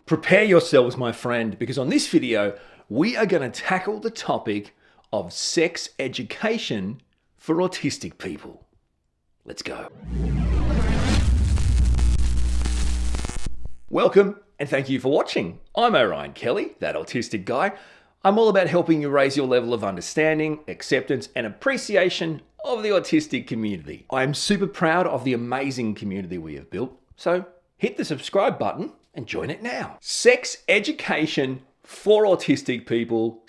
Prepare yourselves, my friend, because on this video, we are going to tackle the topic of sex education for autistic people. Let's go. Welcome, and thank you for watching. I'm Orion Kelly, that autistic guy. I'm all about helping you raise your level of understanding, acceptance, and appreciation of the autistic community. I'm super proud of the amazing community we have built, so hit the subscribe button and join it now. Sex education for autistic people /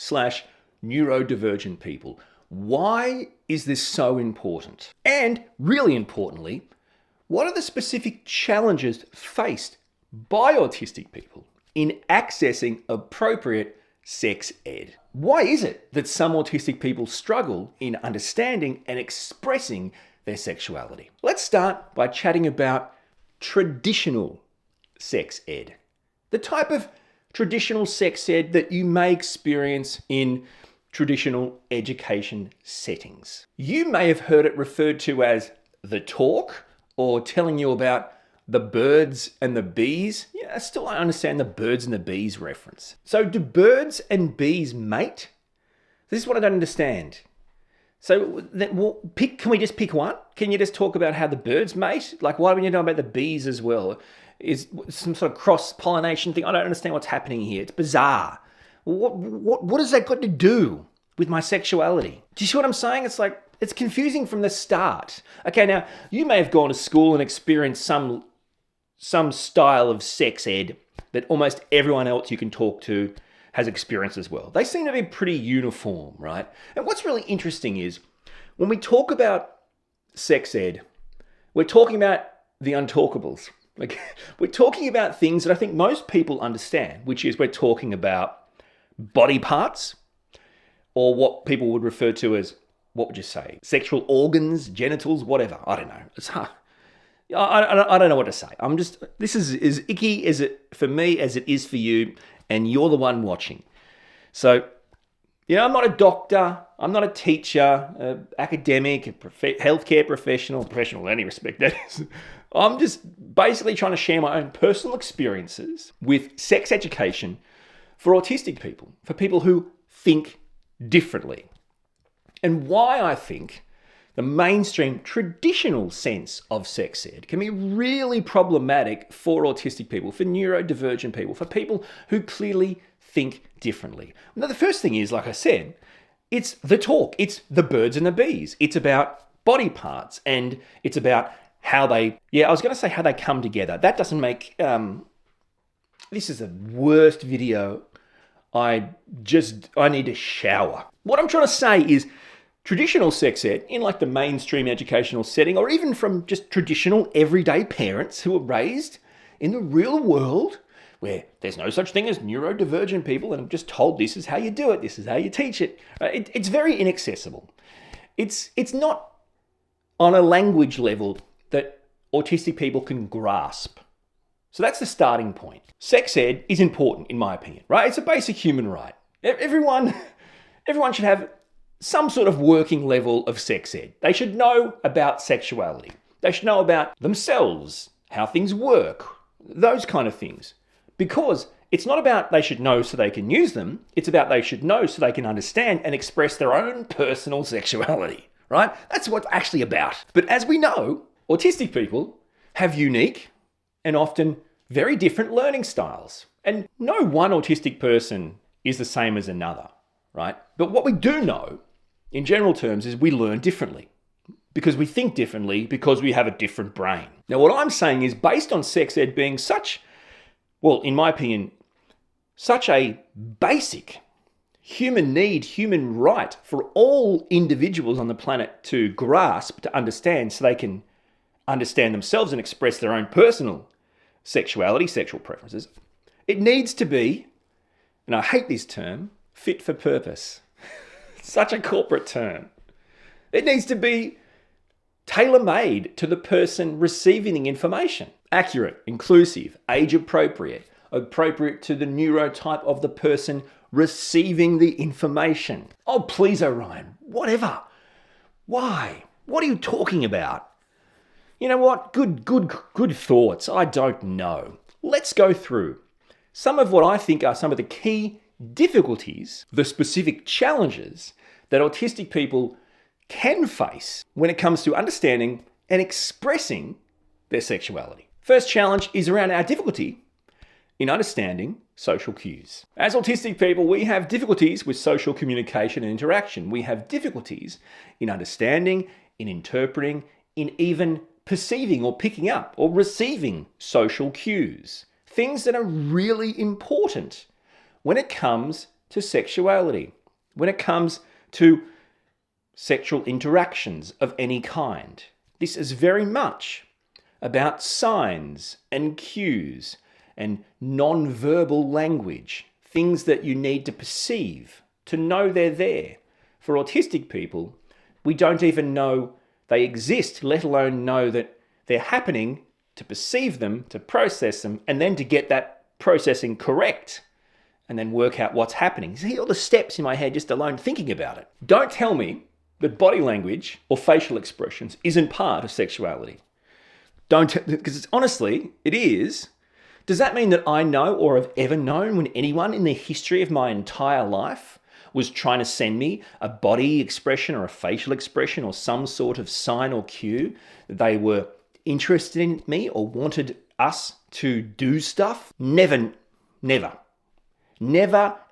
neurodivergent people. Why is this so important? And really importantly, what are the specific challenges faced by autistic people in accessing appropriate sex ed? Why is it that some autistic people struggle in understanding and expressing their sexuality? Let's start by chatting about traditional sex ed. The type of traditional sex ed that you may experience in traditional education settings. You may have heard it referred to as the talk, or telling you about the birds and the bees. Yeah, I still don't understand the birds and the bees reference. So do birds and bees mate? This is what I don't understand. So can we just pick one? Can you just talk about how the birds mate? Like, why don't you know about the bees as well? Is some sort of cross-pollination thing? I don't understand what's happening here. It's bizarre. What has that got to do with my sexuality? Do you see what I'm saying? It's like, it's confusing from the start. Okay, now, you may have gone to school and experienced some style of sex ed that almost everyone else you can talk to has experienced as well. They seem to be pretty uniform, right? And what's really interesting is when we talk about sex ed, we're talking about the untalkables. Like, we're talking about things that I think most people understand, which is we're talking about body parts, or what people would refer to as, what would you say, sexual organs, genitals, whatever. I don't know. It's hard. I don't know what to say. This is as icky as it for me as it is for you, and you're the one watching. So, I'm not a doctor, I'm not a teacher, academic, healthcare professional in any respect, that is. I'm just basically trying to share my own personal experiences with sex education for autistic people, for people who think differently. And why I think the mainstream traditional sense of sex ed can be really problematic for autistic people, for neurodivergent people, for people who clearly think differently. Now, the first thing is, like I said, it's the talk. It's the birds and the bees. It's about body parts, and it's about how they, I was going to say how they come together. That doesn't make, this is the worst video. I need to shower. What I'm trying to say is traditional sex ed in like the mainstream educational setting, or even from just traditional everyday parents who are raised in the real world where there's no such thing as neurodivergent people and I'm just told this is how you do it, this is how you teach it. It's very inaccessible. It's not on a language level that autistic people can grasp. So that's the starting point. Sex ed is important, in my opinion, right? It's a basic human right. Everyone should have some sort of working level of sex ed. They should know about sexuality. They should know about themselves, how things work, those kind of things. Because it's not about they should know so they can use them. It's about they should know so they can understand and express their own personal sexuality, right? That's what it's actually about. But as we know, autistic people have unique and often very different learning styles. And no one autistic person is the same as another, right? But what we do know, in general terms, is we learn differently. Because we think differently, because we have a different brain. Now, what I'm saying is, based on sex ed being such, well, in my opinion, such a basic human need, human right for all individuals on the planet to grasp, to understand, so they can understand themselves and express their own personal sexuality, sexual preferences, it needs to be, and I hate this term, fit for purpose. Such a corporate term. It needs to be tailor-made to the person receiving the information. Accurate, inclusive, age-appropriate, appropriate to the neurotype of the person receiving the information. Oh, please, Orion, whatever. Why? What are you talking about? You know what? Good thoughts. I don't know. Let's go through some of what I think are some of the key difficulties, the specific challenges that autistic people can face when it comes to understanding and expressing their sexuality. First challenge is around our difficulty in understanding social cues. As autistic people, we have difficulties with social communication and interaction. We have difficulties in understanding, in interpreting, in even perceiving or picking up or receiving social cues. Things that are really important when it comes to sexuality, when it comes to sexual interactions of any kind. This is very much about signs and cues and non-verbal language, things that you need to perceive, to know they're there. For autistic people, we don't even know they exist, let alone know that they're happening, to perceive them, to process them, and then to get that processing correct, and then work out what's happening. See all the steps in my head just alone thinking about it. Don't tell me that body language or facial expressions isn't part of sexuality. Because honestly, it is. Does that mean that I know or have ever known when anyone in the history of my entire life was trying to send me a body expression or a facial expression or some sort of sign or cue that they were interested in me or wanted us to do stuff? Never,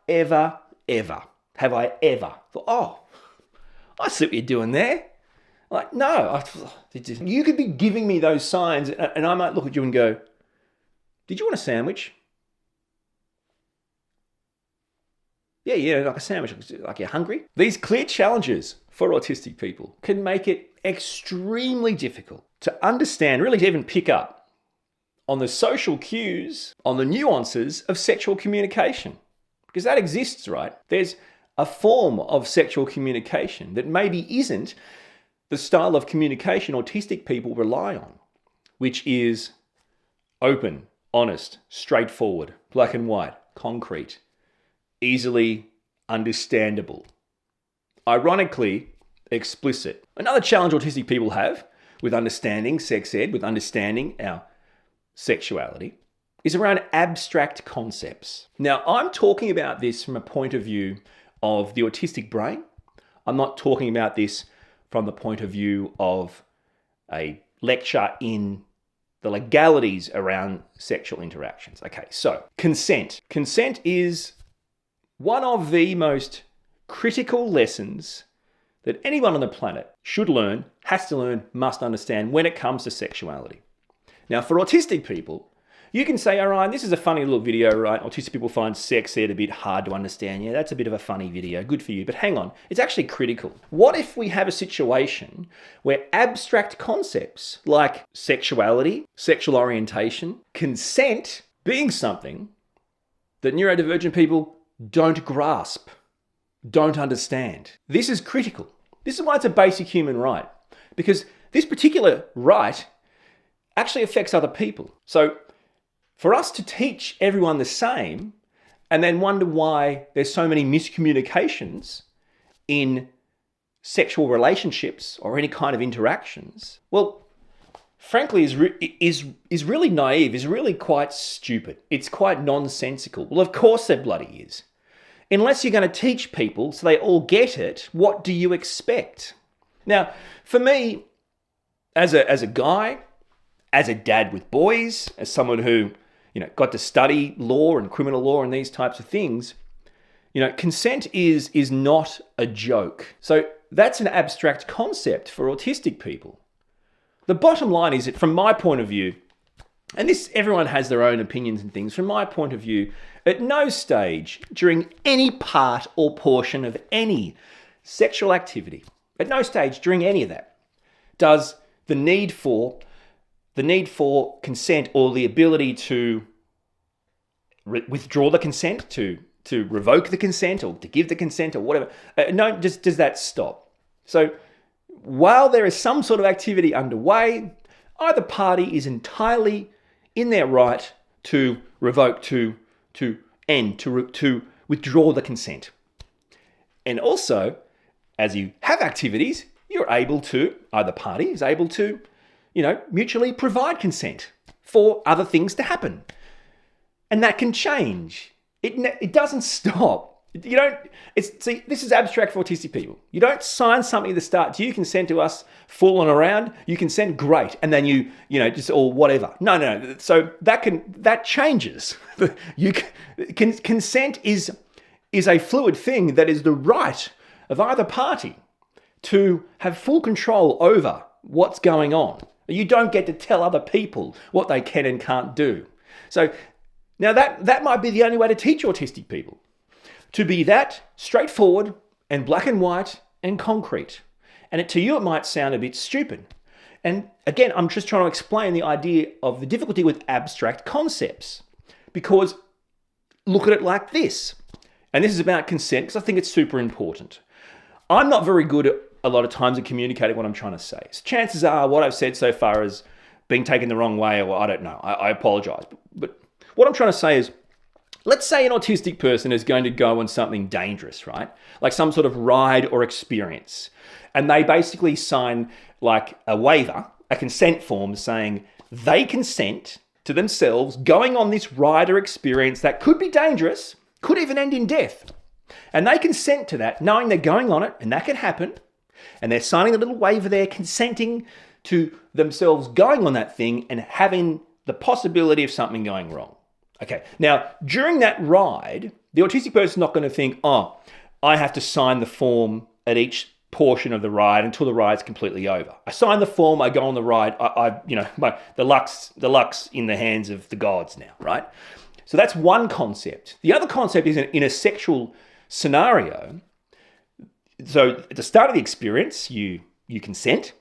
ever, ever have I ever thought, oh, I see what you're doing there. Like, no, you could be giving me those signs and I might look at you and go, did you want a sandwich? Yeah, like a sandwich, like you're hungry. These clear challenges for autistic people can make it extremely difficult to understand, really to even pick up on the social cues, on the nuances of sexual communication. Because that exists, right? There's a form of sexual communication that maybe isn't the style of communication autistic people rely on, which is open, honest, straightforward, black and white, concrete, easily understandable, ironically explicit. Another challenge autistic people have with understanding sex ed, with understanding our sexuality, is around abstract concepts. Now, I'm talking about this from a point of view of the autistic brain. I'm not talking about this from the point of view of a lecture in the legalities around sexual interactions. Okay, so consent. Consent is one of the most critical lessons that anyone on the planet should learn, has to learn, must understand when it comes to sexuality. Now, for autistic people, you can say, all right, this is a funny little video, right? Autistic people find sex ed a bit hard to understand. Yeah, that's a bit of a funny video. Good for you. But hang on, it's actually critical. What if we have a situation where abstract concepts like sexuality, sexual orientation, consent being something that neurodivergent people don't grasp, don't understand? This is critical. This is why it's a basic human right, because this particular right actually affects other people. So for us to teach everyone the same and then wonder why there's so many miscommunications in sexual relationships or any kind of interactions, well, frankly, is really naive, is really quite stupid. It's quite nonsensical. Well, of course there bloody is. Unless you're going to teach people so they all get it, what do you expect? Now, for me, as a guy, as a dad with boys, as someone who got to study law and criminal law and these types of things, consent is not a joke. So that's an abstract concept for autistic people. The bottom line is that from my point of view, and this, everyone has their own opinions and things, from my point of view, at no stage during any part or portion of any sexual activity, at no stage during any of that, does the need for consent or the ability to withdraw the consent, to revoke the consent or to give the consent or whatever, does that stop? So while there is some sort of activity underway, either party is entirely in their right to revoke, to end, to withdraw the consent. And also, as you have activities, you're able to, either party is able to, mutually provide consent for other things to happen. And that can change. It doesn't stop. You don't, see, this is abstract for autistic people. You don't sign something at the start. Do you consent to us fooling around? You consent, great. And then just, or whatever. No. So that changes. Consent is a fluid thing that is the right of either party to have full control over what's going on. You don't get to tell other people what they can and can't do. So now that might be the only way to teach autistic people. To be that straightforward and black and white and concrete. And to you, it might sound a bit stupid. And again, I'm just trying to explain the idea of the difficulty with abstract concepts. Because look at it like this. And this is about consent, because I think it's super important. I'm not very good at a lot of times at communicating what I'm trying to say. So chances are what I've said so far is being taken the wrong way, or I don't know. I apologize. But what I'm trying to say is, let's say an autistic person is going to go on something dangerous, right? Like some sort of ride or experience. And they basically sign like a waiver, a consent form saying they consent to themselves going on this ride or experience that could be dangerous, could even end in death. And they consent to that, knowing they're going on it, and that can happen. And they're signing a little waiver there, consenting to themselves going on that thing and having the possibility of something going wrong. Okay, now, during that ride, the autistic person is not going to think, oh, I have to sign the form at each portion of the ride until the ride's completely over. I sign the form, I go on the ride, the luck's in the hands of the gods now, right? So that's one concept. The other concept is in a sexual scenario. So at the start of the experience, you consent.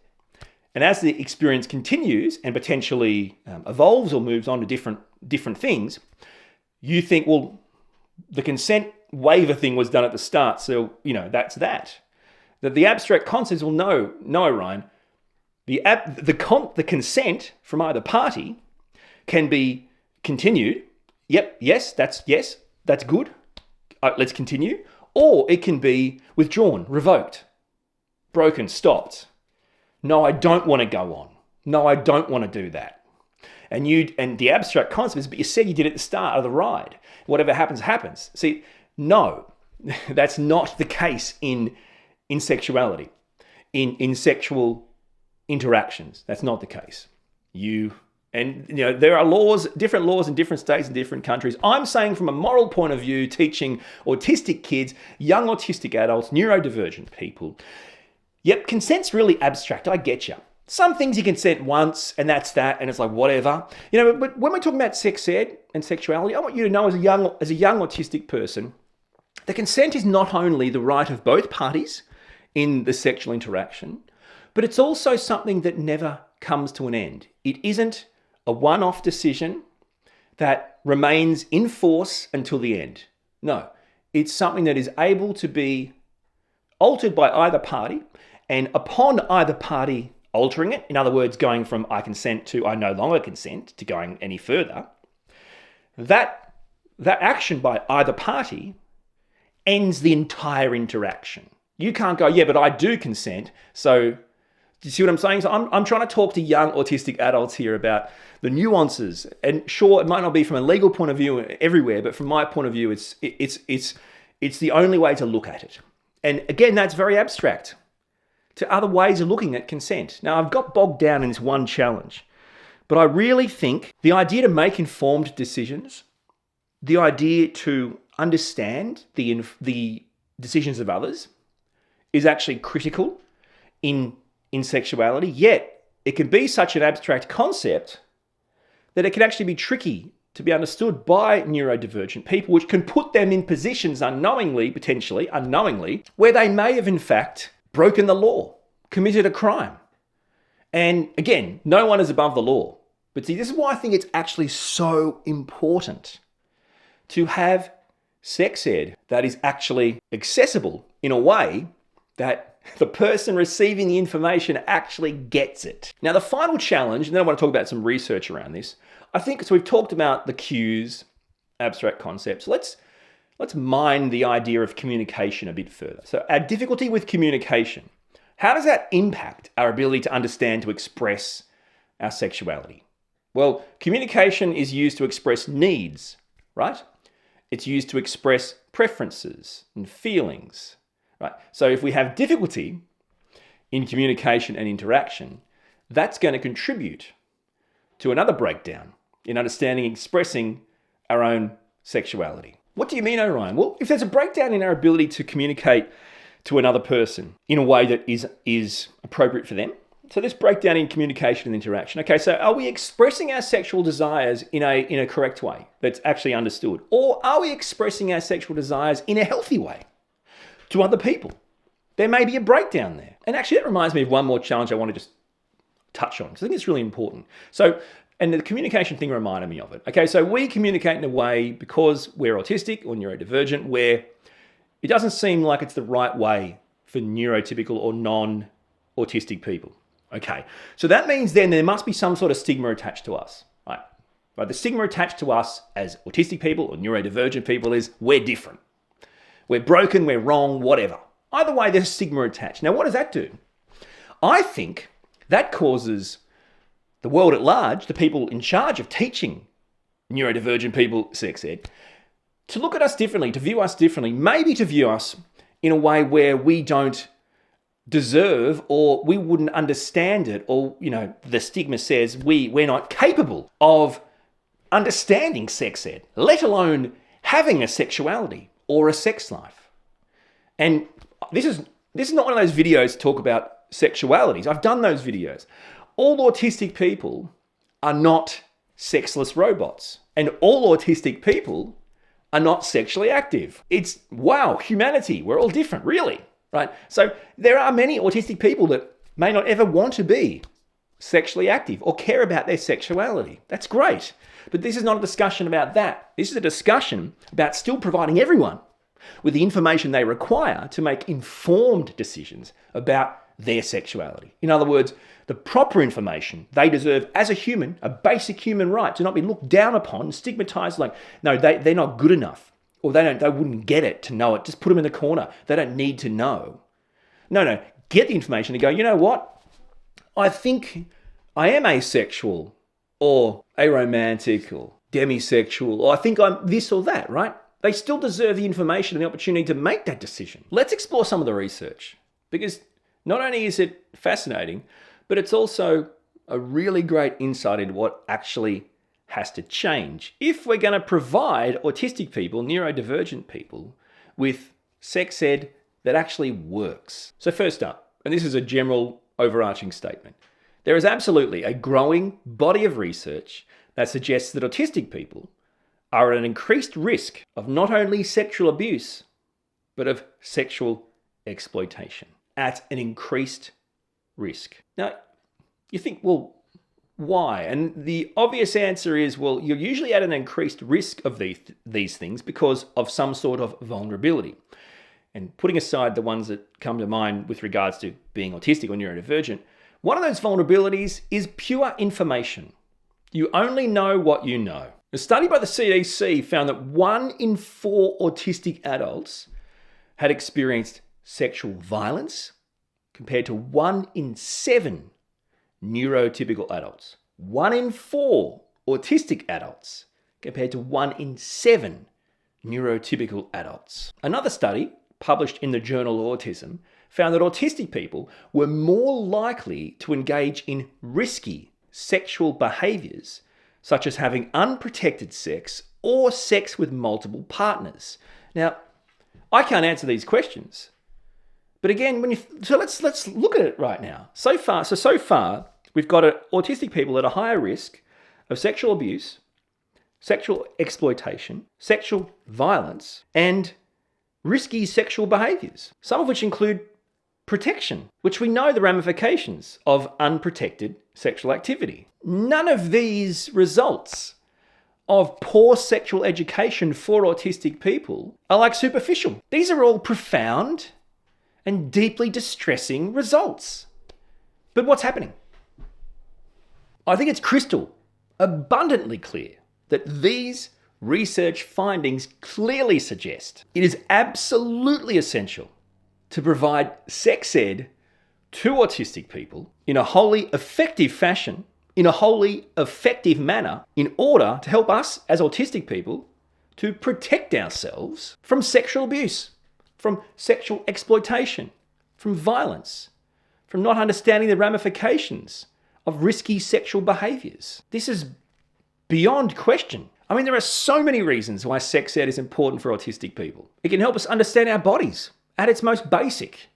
And as the experience continues and potentially evolves or moves on to different things, you think, well, the consent waiver thing was done at the start, so, that's that. The abstract concepts will no, Orion. The consent from either party can be continued. Yep, that's good. Let's continue. Or it can be withdrawn, revoked, broken, stopped. No, I don't want to go on. No, I don't want to do that. And the abstract concept is, but you said you did it at the start of the ride. Whatever happens, happens. See, no, that's not the case in sexuality, in sexual interactions. That's not the case. There are different laws in different states and different countries. I'm saying from a moral point of view, teaching autistic kids, young autistic adults, neurodivergent people. Yep, consent's really abstract. I get you. Some things you consent once and that's that, and it's like whatever. But when we're talking about sex ed and sexuality, I want you to know as a young autistic person, the consent is not only the right of both parties in the sexual interaction, but it's also something that never comes to an end. It isn't a one-off decision that remains in force until the end. No, it's something that is able to be altered by either party, and upon either party altering it, in other words, going from I consent to I no longer consent to going any further, that action by either party ends the entire interaction. You can't go, yeah, but I do consent, so do you see what I'm saying? So I'm trying to talk to young autistic adults here about the nuances. And sure, it might not be from a legal point of view everywhere, but from my point of view, it's the only way to look at it. And again, that's very abstract to other ways of looking at consent. Now, I've got bogged down in this one challenge, but I really think the idea to make informed decisions, the idea to understand the decisions of others is actually critical in sexuality, yet it can be such an abstract concept that it can actually be tricky to be understood by neurodivergent people, which can put them in positions potentially unknowingly, where they may have in fact broken the law, committed a crime. And again, no one is above the law. But see, this is why I think it's actually so important to have sex ed that is actually accessible in a way that the person receiving the information actually gets it. Now, the final challenge, and then I want to talk about some research around this. I think, so we've talked about the cues, abstract concepts. Let's mine the idea of communication a bit further. So our difficulty with communication, how does that impact our ability to understand, to express our sexuality? Well, communication is used to express needs, right? It's used to express preferences and feelings, right? So if we have difficulty in communication and interaction, that's going to contribute to another breakdown in understanding and expressing our own sexuality. What do you mean, Orion? Well, if there's a breakdown in our ability to communicate to another person in a way that is appropriate for them, so this breakdown in communication and interaction. Okay, so are we expressing our sexual desires in a correct way that's actually understood? Or are we expressing our sexual desires in a healthy way to other people? There may be a breakdown there. And actually that reminds me of one more challenge I want to just touch on, because I think it's really important. So, and the communication thing reminded me of it. Okay, so we communicate in a way, because we're autistic or neurodivergent, where it doesn't seem like it's the right way for neurotypical or non-autistic people. Okay, so that means then there must be some sort of stigma attached to us, right? The stigma attached to us as autistic people or neurodivergent people is we're different. We're broken, we're wrong, whatever. Either way, there's stigma attached. Now, what does that do? I think that causes the world at large, the people in charge of teaching neurodivergent people sex ed, to look at us differently, to view us differently, maybe to view us in a way where we don't deserve, or we wouldn't understand it, or, the stigma says we're not capable of understanding sex ed, let alone having a sexuality or a sex life. And this is not one of those videos to talk about sexualities. I've done those videos. All autistic people are not sexless robots, and all autistic people are not sexually active. It's, wow, humanity, we're all different, really. Right? So there are many autistic people that may not ever want to be sexually active or care about their sexuality. That's great. But this is not a discussion about that. This is a discussion about still providing everyone with the information they require to make informed decisions about their sexuality. In other words, the proper information they deserve as a human, a basic human right, to not be looked down upon, stigmatized like, no, they're not good enough. Or they wouldn't get it to know it. Just put them in the corner. They don't need to know. No. Get the information and go, you know what? I think I am asexual or aromantic or demisexual, or I think I'm this or that, right? They still deserve the information and the opportunity to make that decision. Let's explore some of the research, because not only is it fascinating, but it's also a really great insight into what actually has to change if we're going to provide autistic people, neurodivergent people, with sex ed that actually works. So first up, and this is a general overarching statement, there is absolutely a growing body of research that suggests that autistic people are at an increased risk of not only sexual abuse, but of sexual exploitation. At an increased risk. Now, you think, well, why? And the obvious answer is, well, you're usually at an increased risk of these things because of some sort of vulnerability. And putting aside the ones that come to mind with regards to being autistic or neurodivergent, one of those vulnerabilities is pure information. You only know what you know. A study by the CDC found that 1 in 4 autistic adults had experienced sexual violence compared to 1 in 7 neurotypical adults. 1 in 4 autistic adults compared to 1 in 7 neurotypical adults. Another study published in the journal Autism found that autistic people were more likely to engage in risky sexual behaviors, such as having unprotected sex or sex with multiple partners. Now, I can't answer these questions. But again, let's look at it right now. So far, we've got autistic people at a higher risk of sexual abuse, sexual exploitation, sexual violence, and risky sexual behaviors, some of which include protection, which we know the ramifications of unprotected sexual activity. None of these results of poor sexual education for autistic people are like superficial. These are all profound and deeply distressing results. But what's happening? I think it's crystal abundantly clear that these research findings clearly suggest it is absolutely essential to provide sex ed to autistic people in a wholly effective fashion, in a wholly effective manner, in order to help us as autistic people to protect ourselves from sexual abuse, from sexual exploitation, from violence, from not understanding the ramifications of risky sexual behaviours. This is beyond question. I mean, there are so many reasons why sex ed is important for autistic people. It can help us understand our bodies at its most basic.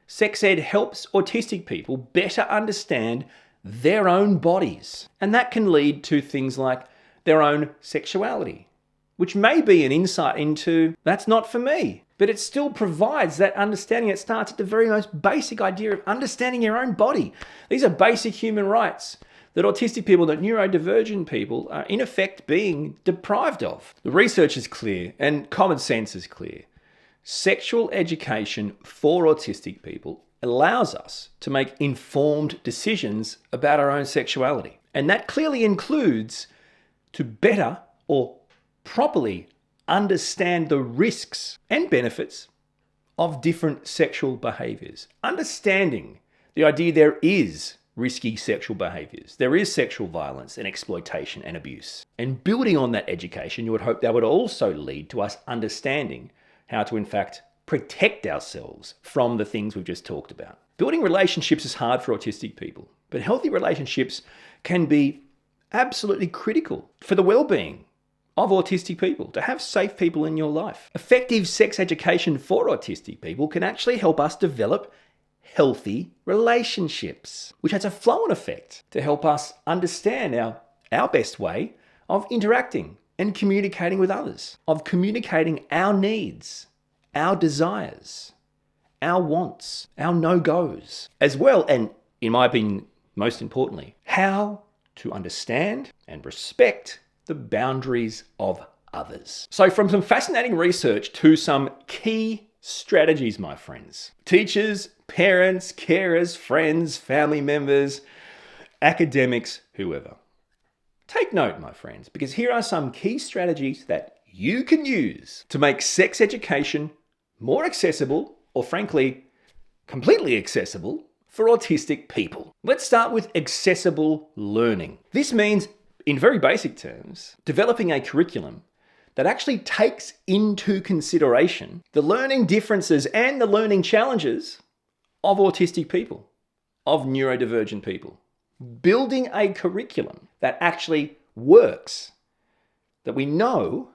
Sex ed helps autistic people better understand their own bodies. And that can lead to things like their own sexuality, which may be an insight into that's not for me. But it still provides that understanding. It starts at the very most basic idea of understanding your own body. These are basic human rights that autistic people, that neurodivergent people are in effect being deprived of. The research is clear and common sense is clear. Sexual education for autistic people allows us to make informed decisions about our own sexuality. And that clearly includes to better or properly understand the risks and benefits of different sexual behaviors. Understanding the idea there is risky sexual behaviors. There is sexual violence and exploitation and abuse. And building on that education, you would hope that would also lead to us understanding how to, in fact, protect ourselves from the things we've just talked about. Building relationships is hard for autistic people, but healthy relationships can be absolutely critical for the well-being of autistic people, to have safe people in your life. Effective sex education for autistic people can actually help us develop healthy relationships, which has a flow-on effect to help us understand our best way of interacting and communicating with others, of communicating our needs, our desires, our wants, our no-goes, as well, and in my opinion, most importantly, how to understand and respect the boundaries of others. So from some fascinating research to some key strategies, my friends. Teachers, parents, carers, friends, family members, academics, whoever. Take note, my friends, because here are some key strategies that you can use to make sex education more accessible, or frankly, completely accessible for autistic people. Let's start with accessible learning. This means, in very basic terms, developing a curriculum that actually takes into consideration the learning differences and the learning challenges of autistic people, of neurodivergent people. Building a curriculum that actually works, that we know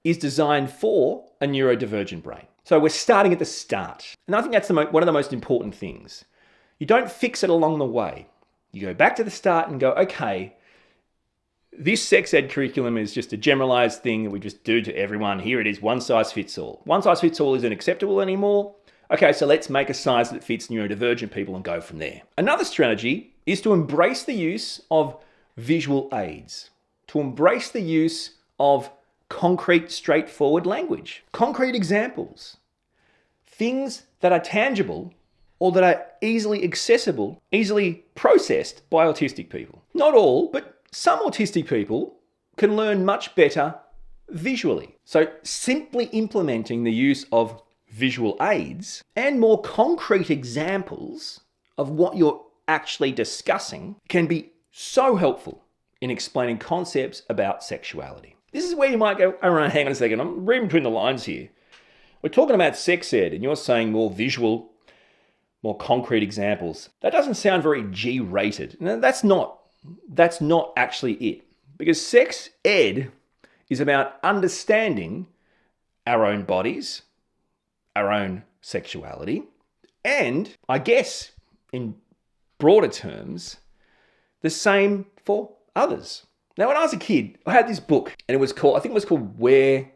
is designed for a neurodivergent brain. So we're starting at the start. And I think that's one of the most important things. You don't fix it along the way. You go back to the start and go, okay, this sex ed curriculum is just a generalized thing that we just do to everyone. Here it is, one size fits all. One size fits all isn't acceptable anymore. Okay, so let's make a size that fits neurodivergent people and go from there. Another strategy is to embrace the use of visual aids, to embrace the use of concrete, straightforward language, concrete examples, things that are tangible or that are easily accessible, easily processed by autistic people. Not all, but some autistic people can learn much better visually. So simply implementing the use of visual aids and more concrete examples of what you're actually discussing can be so helpful in explaining concepts about sexuality. This is where you might go, all right, hang on a second, I'm reading between the lines here. We're talking about sex ed and you're saying more visual, more concrete examples. That doesn't sound very G-rated. No, that's not actually it. Because sex ed is about understanding our own bodies, our own sexuality, and I guess in broader terms, the same for others. Now, when I was a kid, I had this book and I think it was called Where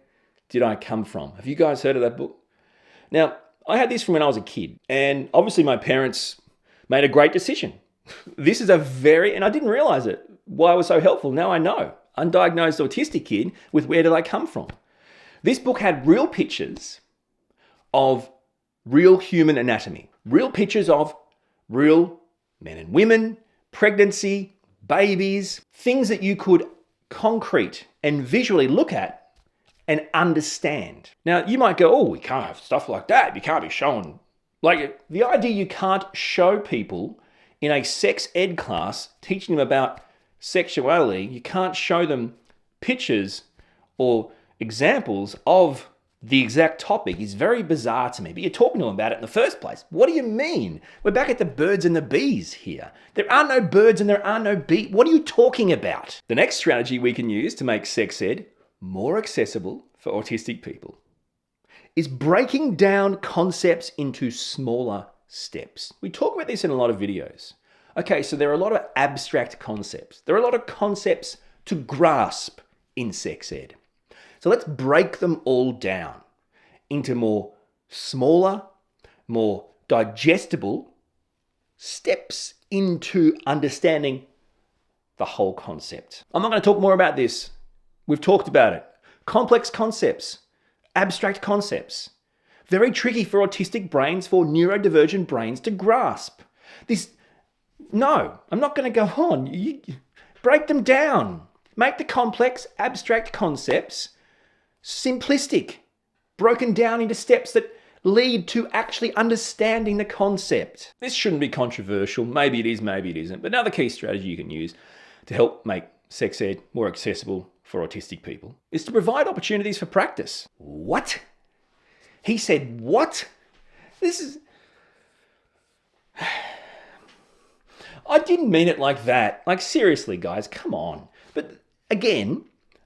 Did I Come From? Have you guys heard of that book? Now, I had this from when I was a kid and obviously my parents made a great decision. This is and I didn't realize it, why it was so helpful. Now I know. Undiagnosed autistic kid with Where Did I Come From? This book had real pictures of real human anatomy, real pictures of real men and women, pregnancy, babies, things that you could concrete and visually look at and understand. Now, you might go, oh, we can't have stuff like that. You can't be showing. Like, the idea you can't show people in a sex ed class, teaching them about sexuality, you can't show them pictures or examples of the exact topic is very bizarre to me, but you're talking to them about it in the first place. What do you mean? We're back at the birds and the bees here. There are no birds and there are no bees. What are you talking about? The next strategy we can use to make sex ed more accessible for autistic people is breaking down concepts into smaller steps. We talk about this in a lot of videos. Okay, so there are a lot of abstract concepts. There are a lot of concepts to grasp in sex ed. So let's break them all down into more smaller, more digestible steps into understanding the whole concept. I'm not going to talk more about this. We've talked about it. Complex concepts, abstract concepts. Very tricky for autistic brains, for neurodivergent brains to grasp. No, I'm not going to go on. You break them down. Make the complex, abstract concepts simplistic, broken down into steps that lead to actually understanding the concept. This shouldn't be controversial. Maybe it is, maybe it isn't. But another key strategy you can use to help make sex ed more accessible for autistic people is to provide opportunities for practice. What? He said, what? This is... I didn't mean it like that. Like, seriously, guys, come on. But again,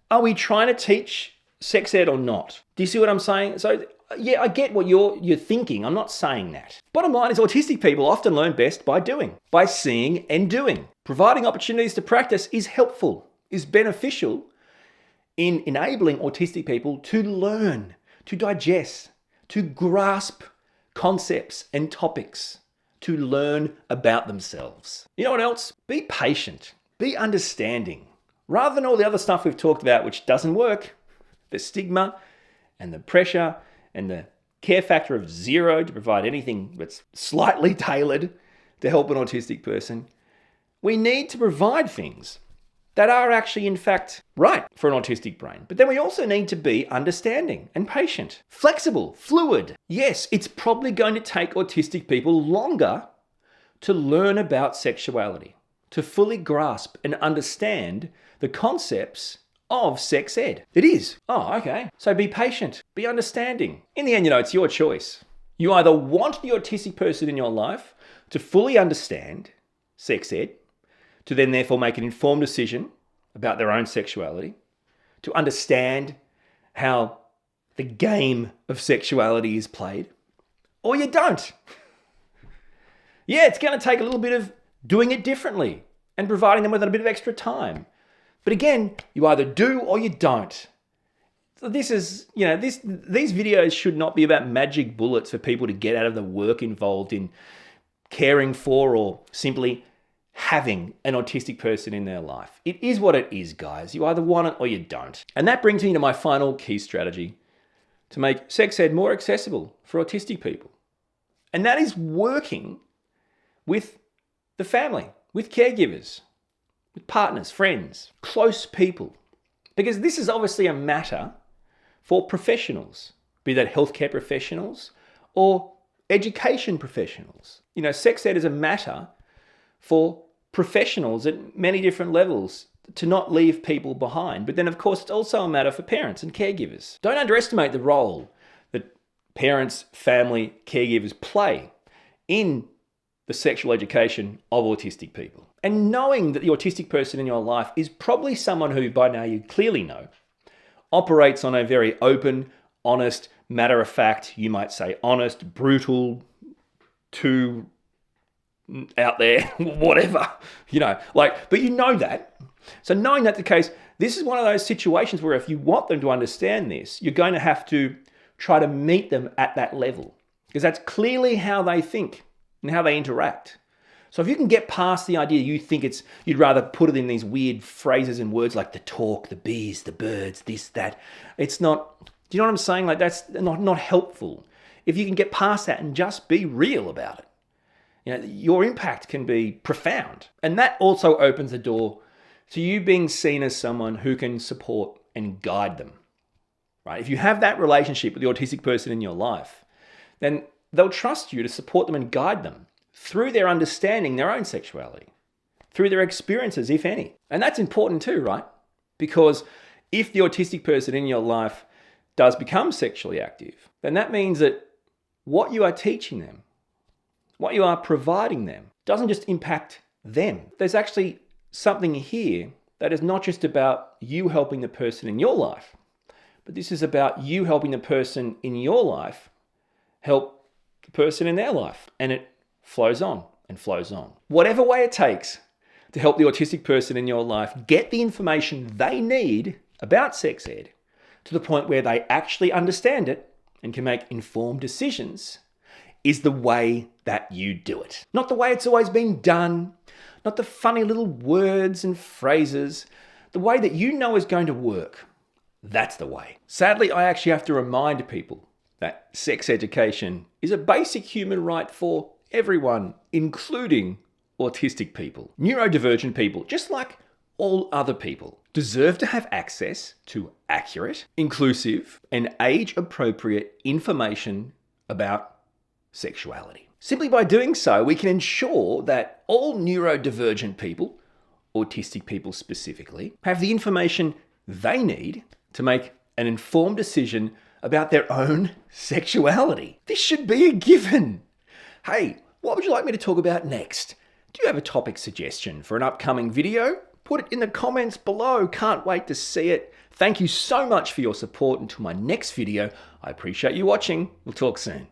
are we trying to teach sex ed or not? Do you see what I'm saying? So, yeah, I get what you're thinking. I'm not saying that. Bottom line is autistic people often learn best by doing, by seeing and doing. Providing opportunities to practice is helpful, is beneficial in enabling autistic people to learn, to digest, to grasp concepts and topics, to learn about themselves. You know what else? Be patient, be understanding. Rather than all the other stuff we've talked about which doesn't work, the stigma and the pressure and the care factor of 0 to provide anything that's slightly tailored to help an autistic person, we need to provide things that are actually, in fact, right for an autistic brain. But then we also need to be understanding and patient, flexible, fluid. Yes, it's probably going to take autistic people longer to learn about sexuality, to fully grasp and understand the concepts of sex ed. It is. Oh, okay. So be patient, be understanding. In the end, it's your choice. You either want the autistic person in your life to fully understand sex ed, to then therefore make an informed decision about their own sexuality, to understand how the game of sexuality is played, or you don't. Yeah, it's going to take a little bit of doing it differently and providing them with a bit of extra time. But again, you either do or you don't. So this is, these videos should not be about magic bullets for people to get out of the work involved in caring for or simply having an autistic person in their life. It is what it is, guys. You either want it or you don't. And that brings me to my final key strategy to make sex ed more accessible for autistic people. And that is working with the family, with caregivers, with partners, friends, close people. Because this is obviously a matter for professionals, be that healthcare professionals or education professionals. Sex ed is a matter for professionals at many different levels to not leave people behind. But then, of course, it's also a matter for parents and caregivers. Don't underestimate the role that parents, family, caregivers play in the sexual education of autistic people. And knowing that the autistic person in your life is probably someone who, by now you clearly know, operates on a very open, honest, matter-of-fact, you might say honest, brutal, too out there, whatever, but you know that. So knowing that's the case, this is one of those situations where if you want them to understand this, you're going to have to try to meet them at that level, because that's clearly how they think and how they interact. So if you can get past the idea you'd rather put it in these weird phrases and words like the talk, the bees, the birds, this, that, it's not, do you know what I'm saying? Like that's not helpful. If you can get past that and just be real about it, your impact can be profound. And that also opens the door to you being seen as someone who can support and guide them, right? If you have that relationship with the autistic person in your life, then they'll trust you to support them and guide them through their understanding their own sexuality, through their experiences, if any. And that's important too, right? Because If the autistic person in your life does become sexually active, then that means that what you are teaching them, what you are providing them, doesn't just impact them. There's actually something here that is not just about you helping the person in your life, but this is about you helping the person in your life help the person in their life. And it flows on and flows on. Whatever way it takes to help the autistic person in your life get the information they need about sex ed to the point where they actually understand it and can make informed decisions is the way that you do it. Not the way it's always been done, not the funny little words and phrases, the way that you know is going to work. That's the way. Sadly, I actually have to remind people that sex education is a basic human right for everyone, including autistic people. Neurodivergent people, just like all other people, deserve to have access to accurate, inclusive, and age-appropriate information about sexuality. Simply by doing so, we can ensure that all neurodivergent people, autistic people specifically, have the information they need to make an informed decision about their own sexuality. This should be a given. Hey, what would you like me to talk about next? Do you have a topic suggestion for an upcoming video? Put it in the comments below. Can't wait to see it. Thank you so much for your support. Until my next video, I appreciate you watching. We'll talk soon.